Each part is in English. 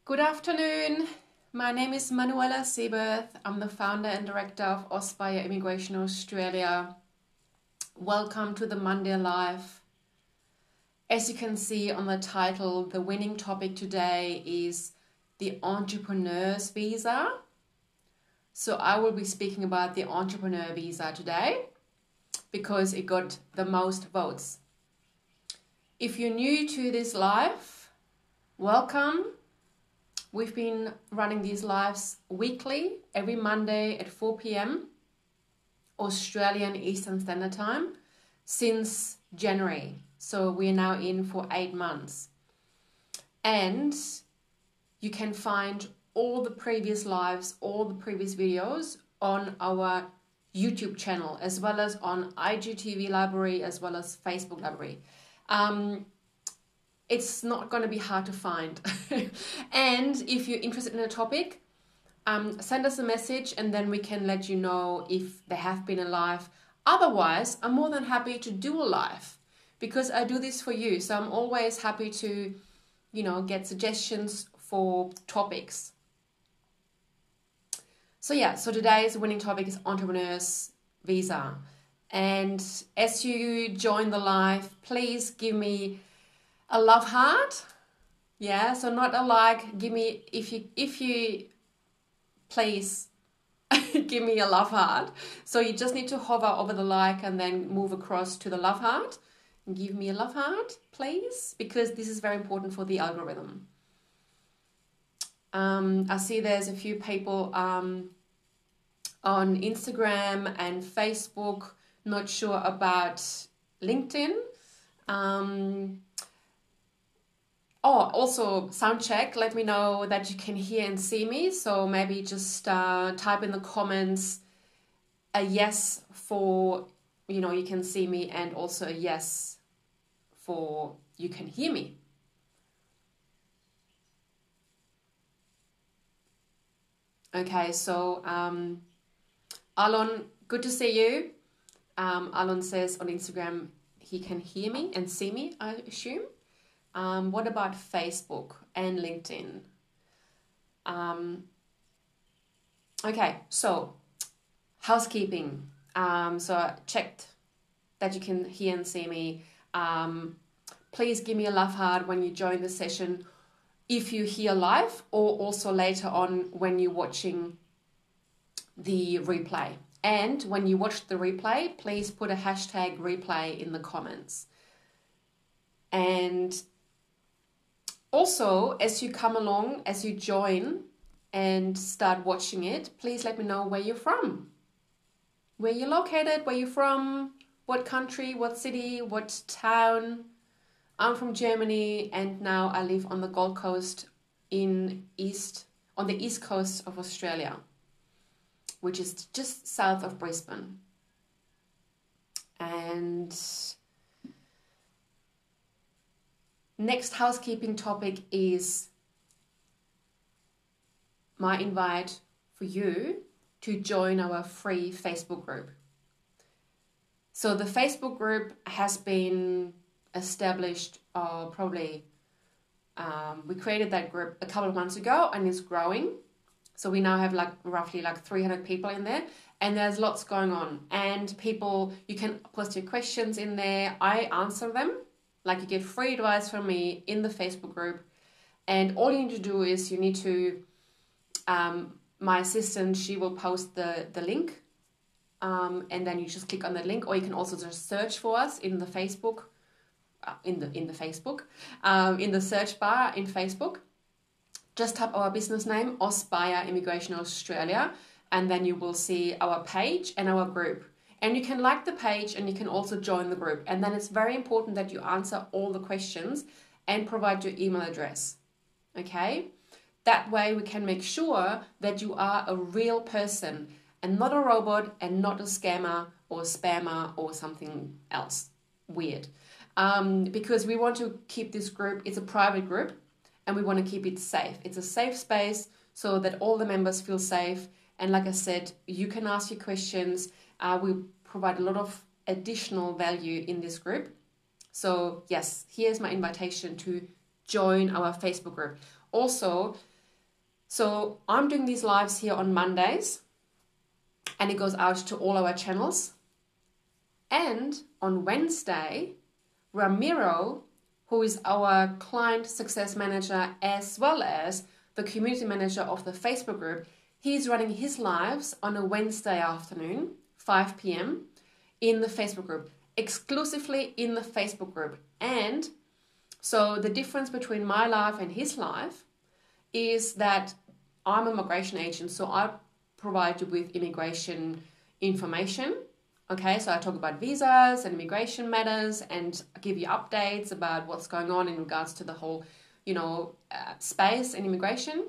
Good afternoon. My name is Manuela Seiberth. I'm the founder and director of Aspire Immigration Australia. Welcome to the Monday Live. As you can see on the title, the winning topic today is the entrepreneur's visa. So I will be speaking about the entrepreneur visa today because it got the most votes. If you're new to this live, welcome. We've been running these lives weekly, every Monday at 4 p.m. Australian Eastern Standard Time since January. So we're now in for 8 months. And you can find all the previous lives, all the previous videos on our YouTube channel, as well as on IGTV library, as well as Facebook library. It's not going to be hard to find. And if you're interested in a topic, send us a message and then we can let you know if there have been a live. Otherwise, I'm more than happy to do a live because I do this for you. So I'm always happy to, get suggestions for topics. So today's winning topic is entrepreneur's visa. And as you join the live, please give me a love heart. Yeah, so not a like. Give me, if you please give me a love heart. So you just need to hover over the like and then move across to the love heart. And give me a love heart, please, because this is very important for the algorithm. I see there's a few people on Instagram and Facebook, not sure about LinkedIn. Also sound check, let me know that you can hear and see me. So maybe just type in the comments a yes for, you can see me, and also a yes for you can hear me. Okay, so Alon, good to see you. Alon says on Instagram he can hear me and see me, I assume. What about Facebook and LinkedIn? Okay, so housekeeping. So I checked that you can hear and see me. Please give me a love heart when you join the session if you hear live, or also later on when you're watching the replay. And when you watch the replay, please put a hashtag replay in the comments. And also, as you come along, as you join and start watching it, please let me know where you're from, where you're located, where you're from, what country, what city, what town. I'm from Germany, and now I live on the Gold Coast on the east coast of Australia, which is just south of Brisbane. And next housekeeping topic is my invite for you to join our free Facebook group. So the Facebook group has been established we created that group a couple of months ago, and it's growing. So we now have roughly 300 people in there, and there's lots going on. And people, you can post your questions in there. I answer them. You get free advice from me in the Facebook group. And all you need to do is you need to, my assistant, she will post the link. And then you just click on the link, or you can also just search for us in the Facebook, in the search bar in Facebook. Just type our business name, Aspire Immigration Australia, and then you will see our page and our group. And you can like the page and you can also join the group. And then it's very important that you answer all the questions and provide your email address. Okay? That way we can make sure that you are a real person and not a robot and not a scammer or a spammer or something else weird. Because we want to keep this group, it's a private group, and we want to keep it safe. It's a safe space so that all the members feel safe. And like I said, you can ask your questions. We provide a lot of additional value in this group. So yes, here's my invitation to join our Facebook group. Also, So I'm doing these lives here on Mondays, and it goes out to all our channels. And on Wednesday, Ramiro, who is our client success manager as well as the community manager of the Facebook group, he's running his lives on a Wednesday afternoon, 5 p.m. in the Facebook group, exclusively in the Facebook group. And so the difference between my life and his life is that I'm a migration agent, so I provide you with immigration information. Okay, so I talk about visas and immigration matters and give you updates about what's going on in regards to the whole, space and immigration.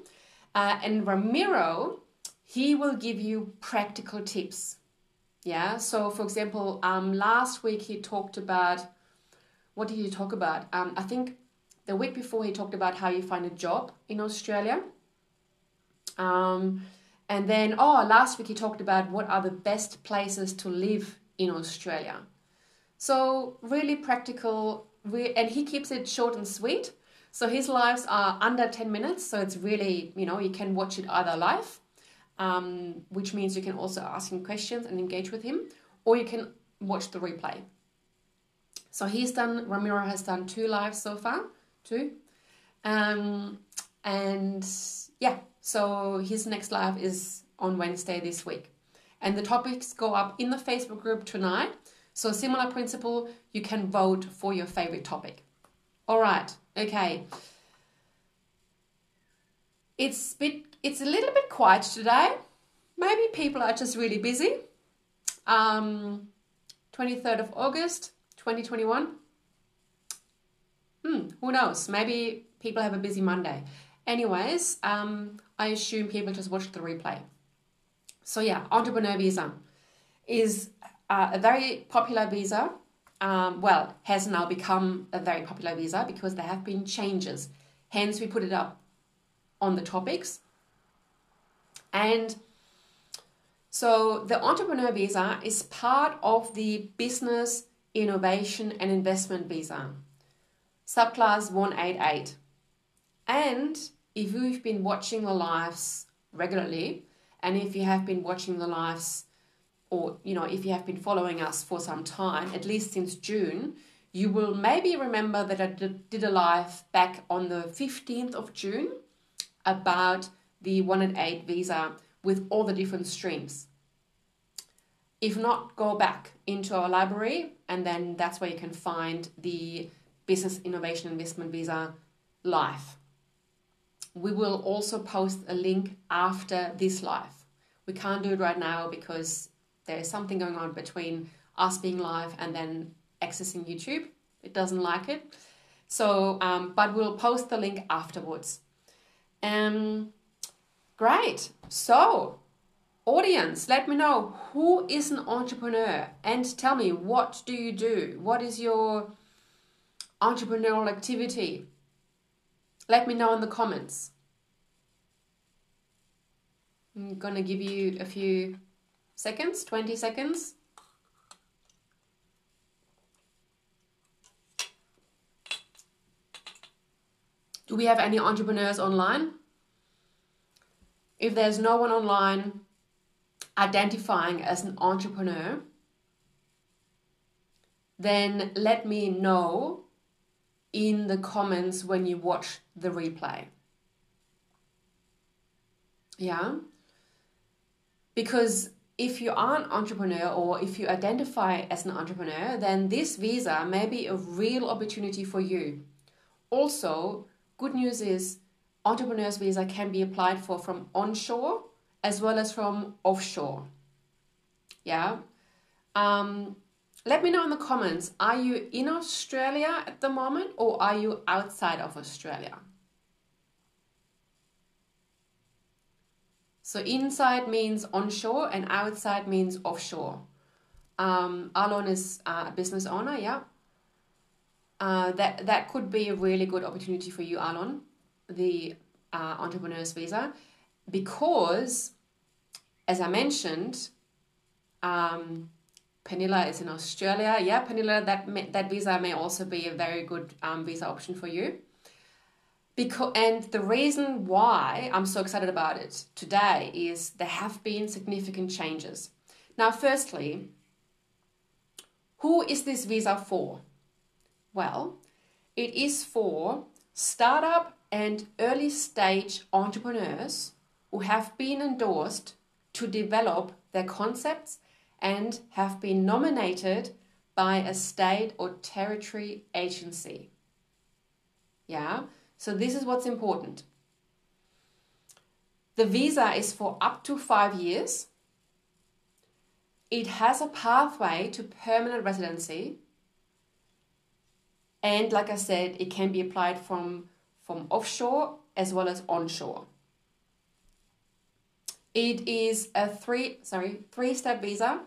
And Ramiro, he will give you practical tips. Yeah, so for example, last week he talked about, what did he talk about? I think the week before he talked about how you find a job in Australia. And then, last week he talked about what are the best places to live in Australia. So really practical, and he keeps it short and sweet. So his lives are under 10 minutes. So it's really, you can watch it either live, which means you can also ask him questions and engage with him, or you can watch the replay. So Ramiro has done 2 lives so far, 2. So his next live is on Wednesday this week. And the topics go up in the Facebook group tonight. So similar principle, you can vote for your favorite topic. All right, okay. It's a little bit quiet today. Maybe people are just really busy. 23rd of August, 2021. Who knows? Maybe people have a busy Monday. Anyways, I assume people just watch the replay. So yeah, entrepreneur visa is a very popular visa. Has now become a very popular visa because there have been changes. Hence, we put it up on the topics. And so the entrepreneur visa is part of the business, innovation and investment visa, subclass 188. And if you've been watching the lives regularly, and if you have been watching the lives, or if you have been following us for some time, at least since June, you will maybe remember that I did a live back on the 15th of June about the 188 visa with all the different streams. If not, go back into our library, and then that's where you can find the business, innovation, investment visa live. We will also post a link after this live. We can't do it right now because there's something going on between us being live and then accessing YouTube. It doesn't like it. So, but we'll post the link afterwards. Great. So, audience, let me know who is an entrepreneur and tell me, what do you do? What is your entrepreneurial activity? Let me know in the comments. I'm going to give you a few seconds, 20 seconds. Do we have any entrepreneurs online? If there's no one online identifying as an entrepreneur, then let me know in the comments when you watch the replay. Yeah? Because if you are an entrepreneur or if you identify as an entrepreneur, then this visa may be a real opportunity for you. Also, good news is entrepreneur's visa can be applied for from onshore as well as from offshore. Yeah? Let me know in the comments, are you in Australia at the moment or are you outside of Australia? So inside means onshore and outside means offshore. Alon is a business owner, yeah. That could be a really good opportunity for you, Alon, the entrepreneur's visa, because, as I mentioned, Penilla is in Australia. Yeah, Penilla, that visa may also be a very good visa option for you. And the reason why I'm so excited about it today is there have been significant changes. Now, firstly, who is this visa for? Well, it is for startup and early stage entrepreneurs who have been endorsed to develop their concepts and have been nominated by a state or territory agency. Yeah, so this is what's important. The visa is for up to 5 years. It has a pathway to permanent residency. And like I said, it can be applied from offshore as well as onshore. It is a three-step visa.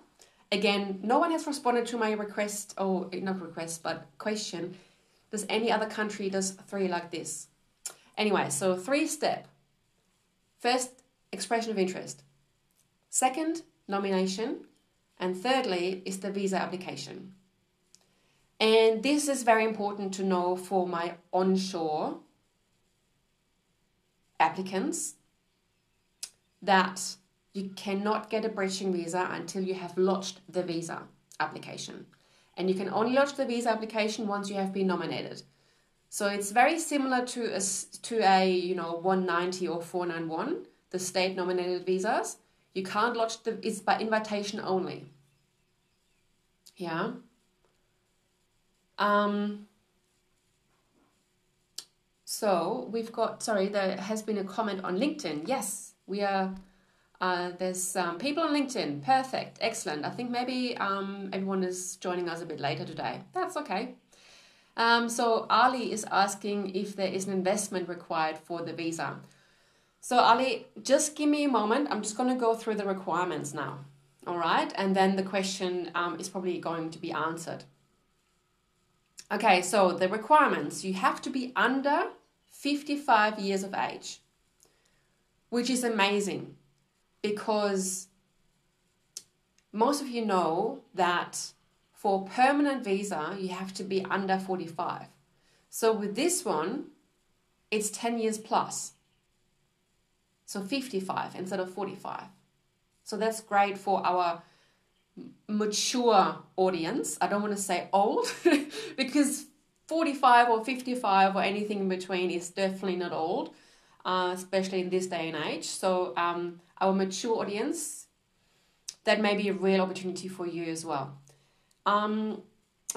Again, no one has responded to my request, or not request, but question. Does any other country does 3 like this? Anyway, so 3-step. First, expression of interest. Second, nomination. And thirdly is the visa application. And this is very important to know for my onshore applicants, that you cannot get a bridging visa until you have lodged the visa application. And you can only lodge the visa application once you have been nominated. So it's very similar to a 190 or 491, the state nominated visas. You can't lodge it's by invitation only. Yeah. So we've got, there has been a comment on LinkedIn. Yes, we are, there's people on LinkedIn. Perfect, excellent. I think maybe everyone is joining us a bit later today. That's okay. So Ali is asking if there is an investment required for the visa. So Ali, just give me a moment. I'm just going to go through the requirements now. All right. And then the question is probably going to be answered. Okay. So the requirements, you have to be under 55 years of age, which is amazing because most of you know that for permanent visa, you have to be under 45. So with this one, it's 10 years plus. So 55 instead of 45. So that's great for our mature audience. I don't want to say old because 45 or 55 or anything in between is definitely not old, especially in this day and age. So our mature audience, that may be a real opportunity for you as well.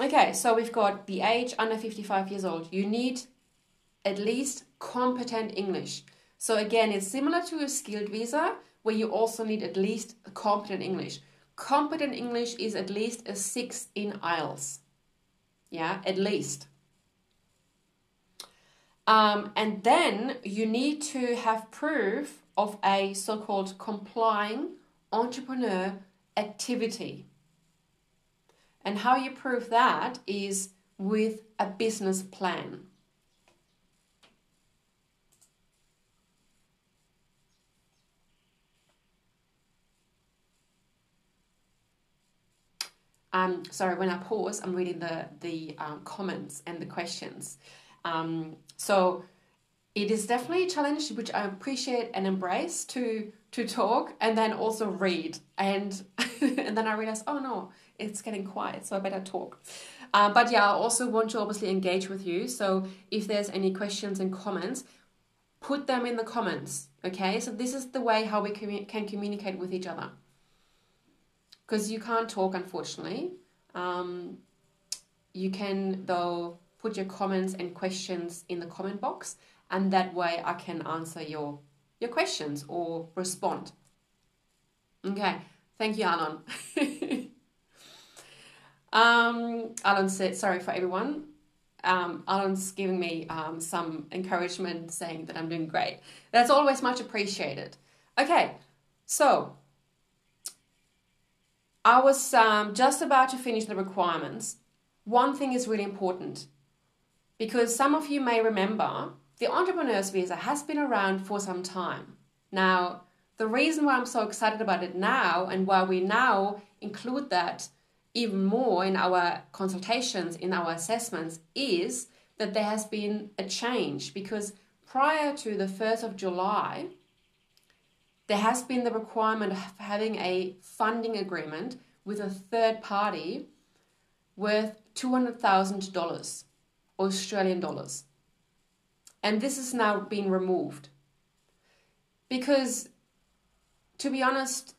Okay, so we've got the age under 55 years old. You need at least competent English. So again, it's similar to a skilled visa where you also need at least competent English. Competent English is at least a 6 in IELTS. Yeah, at least. And then you need to have proof of a so-called complying entrepreneur activity. And how you prove that is with a business plan. Sorry, when I pause, I'm reading the comments and the questions. So it is definitely a challenge, which I appreciate and embrace to talk and then also read. And and then I realize, oh no, it's getting quiet, so I better talk. But yeah, I also want to obviously engage with you. So if there's any questions and comments, put them in the comments, okay? So this is the way how we can communicate with each other. Because you can't talk, unfortunately. You can, though, put your comments and questions in the comment box, and that way I can answer your questions or respond. Okay, thank you, Alon. Alon said, sorry for everyone. Alon's giving me some encouragement, saying that I'm doing great. That's always much appreciated. Okay, so I was just about to finish the requirements. One thing is really important because some of you may remember the entrepreneur's visa has been around for some time. Now, the reason why I'm so excited about it now and why we now include that even more in our consultations, in our assessments, is that there has been a change because prior to the 1st of July, there has been the requirement of having a funding agreement with a third party worth $200,000 Australian dollars. And this has now been removed. Because, to be honest,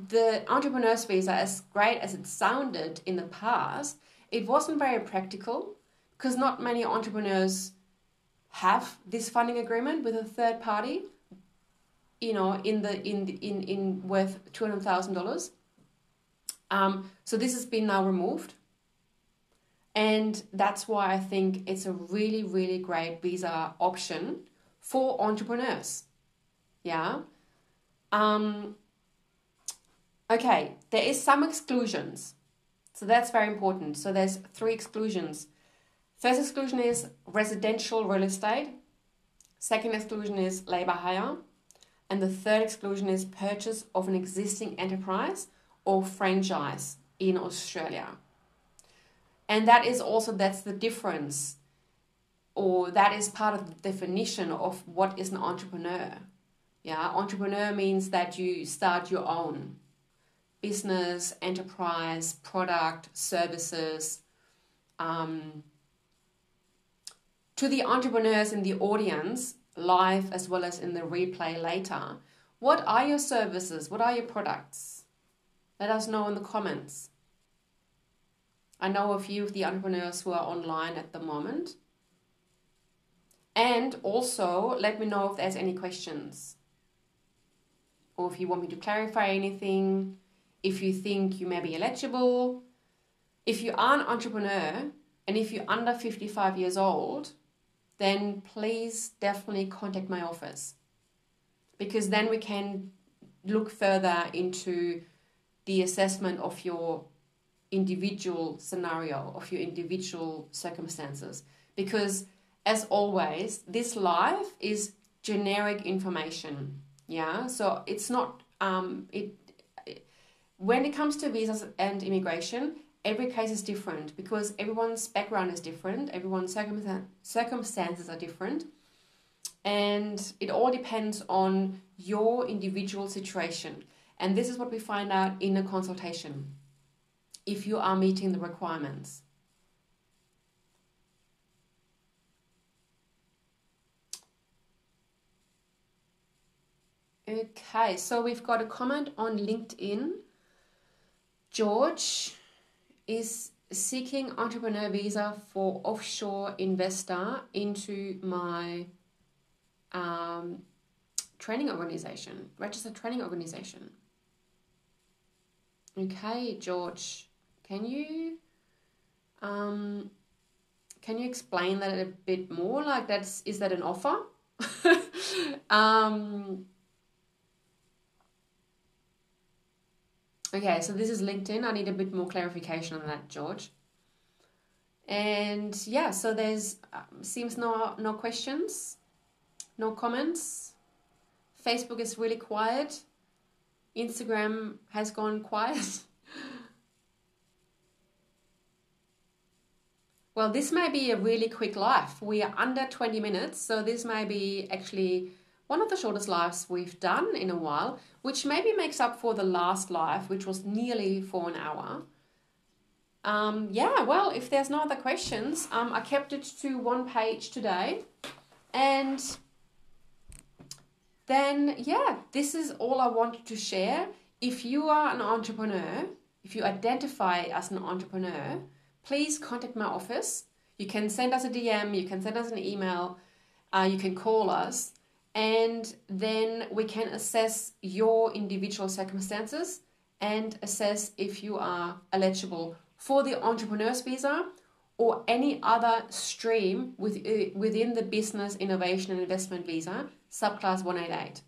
the entrepreneur's visa, as great as it sounded in the past, it wasn't very practical because not many entrepreneurs have this funding agreement with a third party, in worth $200,000. So this has been now removed. And that's why I think it's a really, really great visa option for entrepreneurs. Yeah. Okay, there is some exclusions. So that's very important. So there's 3 exclusions. First exclusion is residential real estate. Second exclusion is labor hire. And the third exclusion is purchase of an existing enterprise or franchise in Australia. And that's the difference, or that is part of the definition of what is an entrepreneur. Yeah, entrepreneur means that you start your own business, enterprise, product, services. To the entrepreneurs in the audience, live as well as in the replay later, what are your services? What are your products? Let us know in the comments. I know a few of the entrepreneurs who are online at the moment. And also, let me know if there's any questions. Or if you want me to clarify anything. If you think you may be eligible. If you are an entrepreneur and if you're under 55 years old, then please definitely contact my office. Because then we can look further into the assessment of your individual scenario, of your individual circumstances. Because as always, this live is generic information. Yeah, so it's not, when it comes to visas and immigration, every case is different because everyone's background is different, everyone's circumstances are different, and it all depends on your individual situation. And this is what we find out in a consultation, if you are meeting the requirements. Okay, so we've got a comment on LinkedIn. George is seeking entrepreneur visa for offshore investor into my training organization, registered training organization. Okay, George, can you explain that a bit more? Like, is that an offer? Okay, so this is LinkedIn. I need a bit more clarification on that, George. And yeah, so there's seems no questions, no comments. Facebook is really quiet. Instagram has gone quiet. Well, this may be a really quick live. We are under 20 minutes, so this may be actually one of the shortest lives we've done in a while, which maybe makes up for the last live, which was nearly for an hour. Yeah, well, if there's no other questions, I kept it to 1 page today. And then, yeah, this is all I wanted to share. If you are an entrepreneur, if you identify as an entrepreneur, please contact my office. You can send us a DM, you can send us an email, you can call us, and then we can assess your individual circumstances and assess if you are eligible for the entrepreneur's visa or any other stream within the business, innovation and investment visa, subclass 188,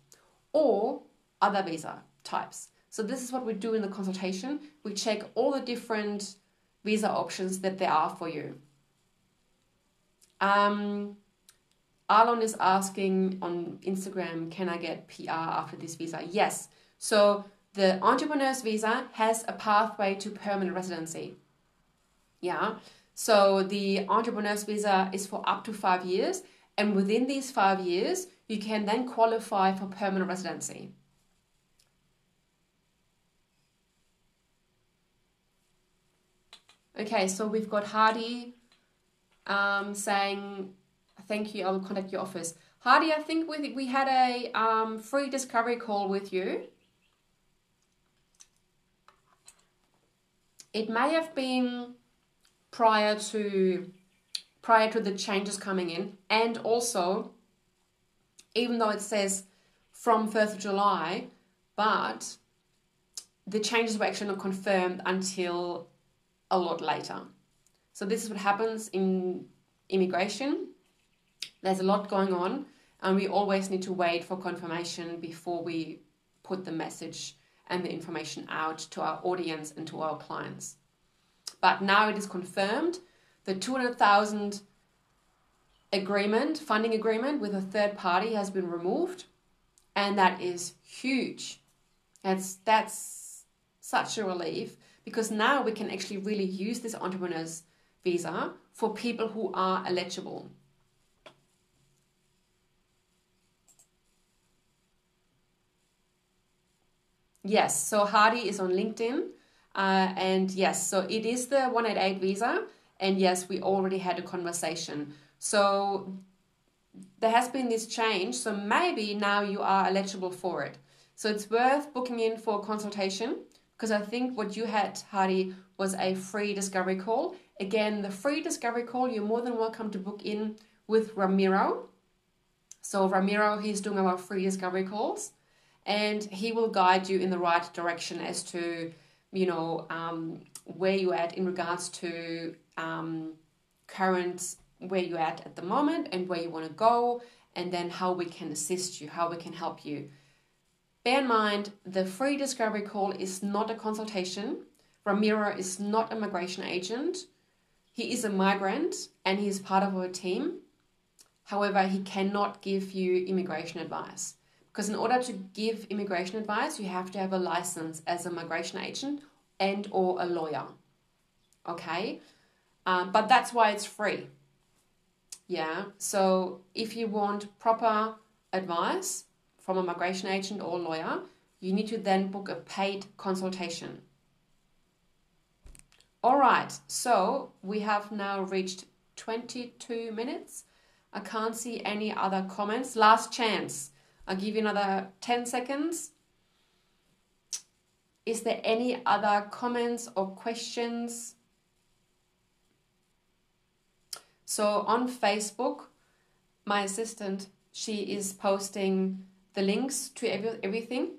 or other visa types. So this is what we do in the consultation. We check all the different visa options that there are for you. Arlon is asking on Instagram, can I get PR after this visa? Yes. So the entrepreneur's visa has a pathway to permanent residency. Yeah. So the entrepreneur's visa is for up to 5 years, and within these 5 years, you can then qualify for permanent residency. Okay, so we've got Hardy saying, thank you, I will contact your office. Hardy, I think we had a free discovery call with you. It may have been prior to the changes coming in, and also, even though it says from 1st of July, but the changes were actually not confirmed until a lot later. So this is what happens in immigration. There's a lot going on, and we always need to wait for confirmation before we put the message and the information out to our audience and to our clients. But now it is confirmed. The 200,000 funding agreement with a third party has been removed, and that is huge. That's such a relief, because now we can actually really use this entrepreneur's visa for people who are eligible. Yes, so Hardy is on LinkedIn, and yes, so it is the 188 visa, and yes, we already had a conversation. So there has been this change, so maybe now you are eligible for it. So it's worth booking in for a consultation, because I think what you had, Hardy, was a free discovery call. Again, the free discovery call, you're more than welcome to book in with Ramiro. So Ramiro, he's doing our free discovery calls, and he will guide you in the right direction as to, where you're at in regards to current, where you're at the moment and where you want to go, and then how we can assist you, how we can help you. Bear in mind, the free discovery call is not a consultation. Ramiro is not a migration agent. He is a migrant and he is part of our team. However, he cannot give you immigration advice, because in order to give immigration advice, you have to have a license as a migration agent and or a lawyer. Okay? But that's why it's free. Yeah, so if you want proper advice from a migration agent or lawyer, you need to then book a paid consultation. All right, so we have now reached 22 minutes. I can't see any other comments. Last chance. I'll give you another 10 seconds. Is there any other comments or questions? So on Facebook, my assistant, she is posting the links to everything,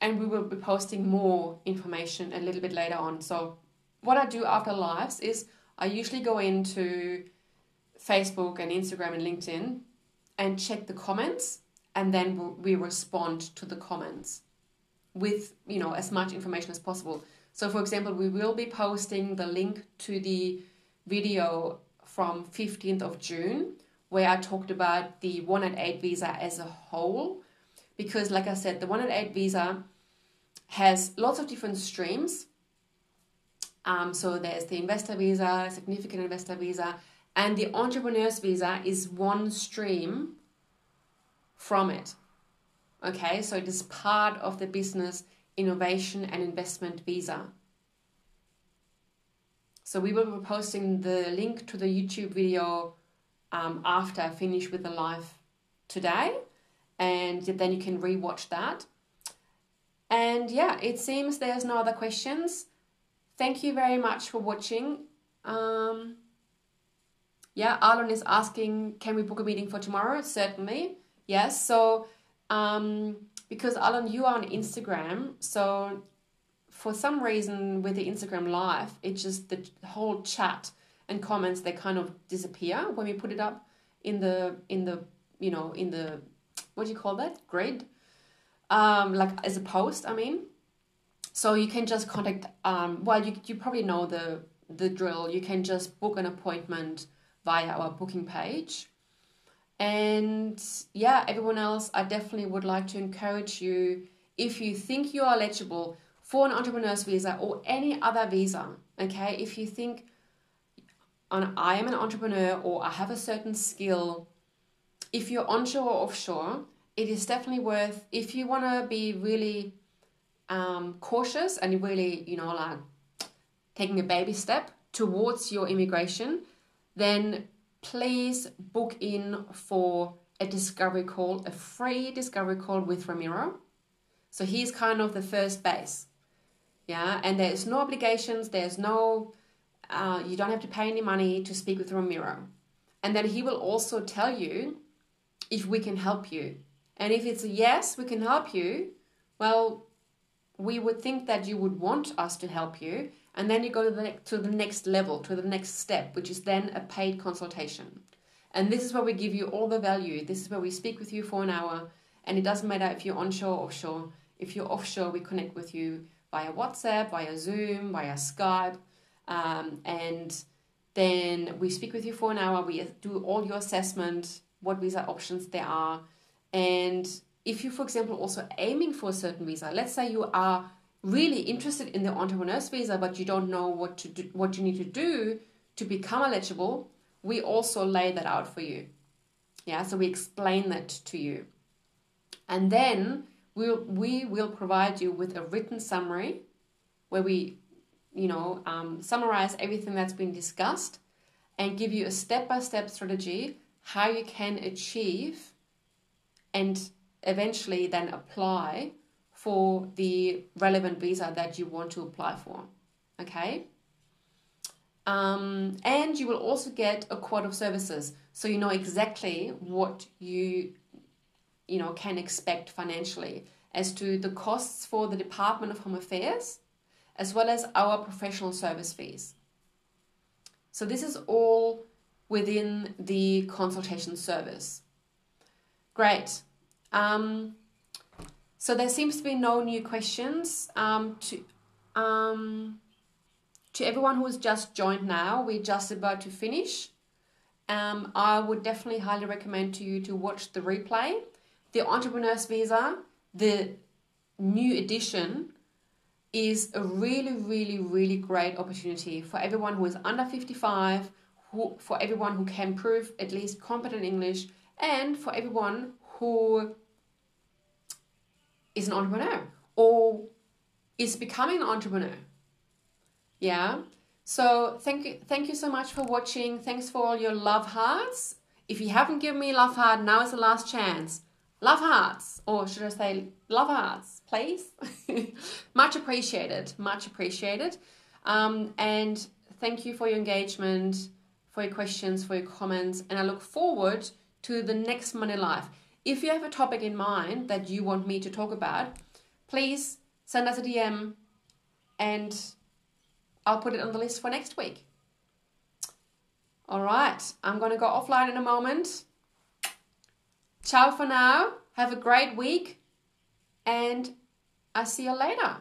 and we will be posting more information a little bit later on. So what I do after lives is I usually go into Facebook and Instagram and LinkedIn and check the comments, and then we respond to the comments with, as much information as possible. So for example, we will be posting the link to the video from 15th of June, where I talked about the 188 visa as a whole, because like I said, the 188 visa has lots of different streams. So there's the investor visa, significant investor visa, and the entrepreneur's visa is one stream from it. Okay, so it is part of the business innovation and investment visa. So we will be posting the link to the YouTube video after I finish with the live today, and then you can rewatch that. And yeah, it seems there's no other questions. Thank you very much for watching. Arlen is asking, can we book a meeting for tomorrow? Certainly, yes. So because Arlen, you are on Instagram, so for some reason with the Instagram live, it's just the whole chat and comments, they kind of disappear when we put it up in the what do you call that, grid, like as a post, I mean. So you can just contact, you probably know the drill. You can just book an appointment via our booking page. And yeah, everyone else, I definitely would like to encourage you, if you think you are eligible for an entrepreneur's visa or any other visa, okay, if you think I am an entrepreneur or I have a certain skill. If you're onshore or offshore, it is definitely worth, if you want to be really cautious and really, like taking a baby step towards your immigration, then please book in for a discovery call, a free discovery call with Ramiro. So he's kind of the first base. Yeah, and there's no obligations, there's no, you don't have to pay any money to speak with Ramiro. And then he will also tell you if we can help you. And if it's a yes, we can help you, well, we would think that you would want us to help you. And then you go to the next level, to the next step, which is then a paid consultation. And this is where we give you all the value. This is where we speak with you for an hour. And it doesn't matter if you're onshore or offshore. If you're offshore, we connect with you via WhatsApp, via Zoom, via Skype. And then we speak with you for an hour. We do all your assessment, what visa options there are. And if you, for example, also aiming for a certain visa, let's say you are really interested in the entrepreneur's visa, but you don't know what to do, what you need to do to become eligible, we also lay that out for you. Yeah, so we explain that to you. And then we will provide you with a written summary where we, summarize everything that's been discussed and give you a step-by-step strategy how you can achieve and eventually then apply for the relevant visa that you want to apply for. Okay? And you will also get a quote of services, so you know exactly what you can expect financially as to the costs for the Department of Home Affairs, as well as our professional service fees. So this is all within the consultation service. Great. So there seems to be no new questions. To everyone who has just joined now, we're just about to finish. I would definitely highly recommend to you to watch the replay. The Entrepreneur's Visa, the new edition, is a really, really, really great opportunity for everyone who is under 55, for everyone who can prove at least competent English, and for everyone who is an entrepreneur or is becoming an entrepreneur. Yeah. So thank you so much for watching. Thanks for all your love hearts. If you haven't given me a love heart, now is the last chance. Love hearts, or should I say love hearts, please? Much appreciated, much appreciated. And thank you for your engagement, for your questions, for your comments, and I look forward to the next Money Life. If you have a topic in mind that you want me to talk about, please send us a DM and I'll put it on the list for next week. All right, I'm going to go offline in a moment. Ciao for now. Have a great week and I'll see you later.